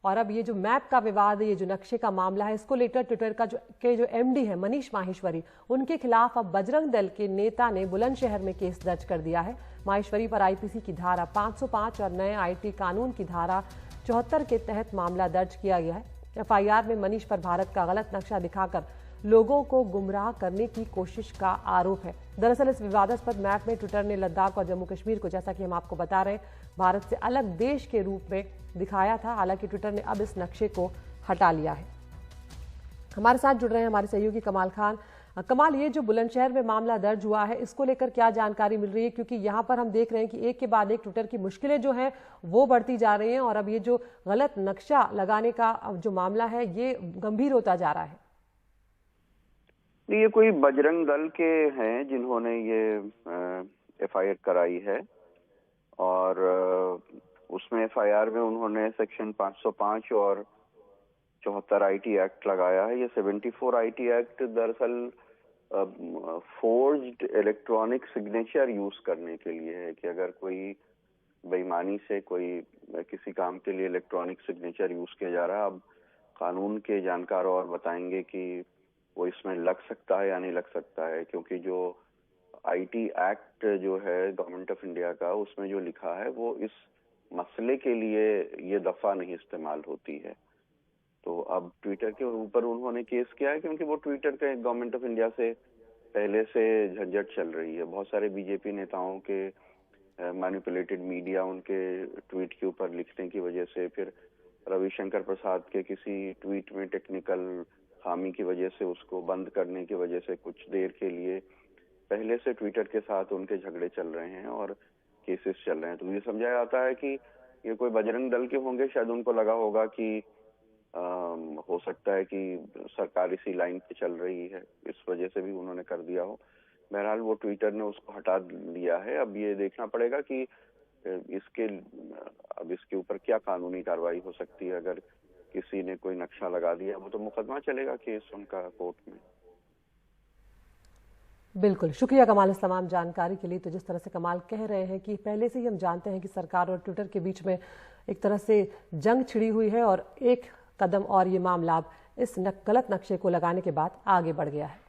और अब ये जो मैप का विवाद है, ये जो नक्शे का मामला है, इसको लेकर ट्विटर का जो एमडी है मनीष माहेश्वरी, उनके खिलाफ अब बजरंग दल के नेता ने बुलंदशहर में केस दर्ज कर दिया है। माहेश्वरी पर आईपीसी की धारा 505 और नए आईटी कानून की धारा 74 के तहत मामला दर्ज किया गया है। एफआईआर में मनीष पर भारत का गलत नक्शा दिखाकर लोगों को गुमराह करने की कोशिश का आरोप है। दरअसल इस विवादास्पद मैप में ट्विटर ने लद्दाख और जम्मू कश्मीर को, जैसा कि हम आपको बता रहे हैं, भारत से अलग देश के रूप में दिखाया था। हालांकि ट्विटर ने अब इस नक्शे को हटा लिया है। हमारे साथ जुड़ रहे हैं हमारे सहयोगी कमाल खान। कमाल, ये जो बुलंदशहर में मामला दर्ज हुआ है, इसको लेकर क्या जानकारी मिल रही है? क्योंकि यहाँ पर हम देख रहे हैं कि एक के बाद एक ट्विटर की मुश्किलें जो हैं वो बढ़ती जा रही हैं और अब ये जो गलत नक्शा लगाने का जो मामला है ये गंभीर होता जा रहा है। ये कोई बजरंग दल के हैं जिन्होंने ये एफआईआर कराई है और उसमें एफआईआर में उन्होंने सेक्शन 505 और 74 आईटी एक्ट लगाया है। ये 74 आईटी एक्ट दरअसल फोर्ज्ड इलेक्ट्रॉनिक सिग्नेचर यूज करने के लिए है कि अगर कोई बेईमानी से कोई किसी काम के लिए इलेक्ट्रॉनिक सिग्नेचर यूज किया जा रहा है। अब कानून के जानकार और बताएंगे कि वो इसमें लग सकता है या नहीं लग सकता है, क्योंकि जो आईटी एक्ट जो है गवर्नमेंट ऑफ इंडिया का, उसमें जो लिखा है वो इस मसले के लिए ये दफा नहीं इस्तेमाल होती है। तो अब ट्विटर के ऊपर उन्होंने केस किया है क्योंकि वो ट्विटर के गवर्नमेंट ऑफ इंडिया से पहले से झंझट चल रही है। बहुत सारे बीजेपी नेताओं के मैनिपुलेटेड मीडिया उनके ट्वीट के ऊपर लिखने की वजह से, फिर रविशंकर प्रसाद के किसी ट्वीट में टेक्निकल खामी की वजह से उसको बंद करने की वजह से कुछ देर के लिए पहले से ट्विटर के साथ उनके झगड़े चल रहे हैं और केसेस चल रहे हैं। तो ये समझा जाता है कि ये कोई बजरंग दल के होंगे। शायद उनको लगा होगा कि हो सकता है कि सरकार इसी लाइन पे चल रही है, इस वजह से भी उन्होंने कर दिया हो। बहरहाल वो ट्विटर ने उसको हटा लिया है। अब ये देखना पड़ेगा कि इसके ऊपर क्या कानूनी कार्रवाई हो सकती है। अगर किसी ने कोई नक्शा लगा दिया वो तो मुकदमा चलेगा केस उनका कोर्ट में। बिल्कुल, शुक्रिया कमाल इस तमाम जानकारी के लिए। तो जिस तरह से कमाल कह रहे हैं कि पहले से ही हम जानते हैं कि सरकार और ट्विटर के बीच में एक तरह से जंग छिड़ी हुई है और एक कदम और ये मामला अब इस गलत नक्शे को लगाने के बाद आगे बढ़ गया है।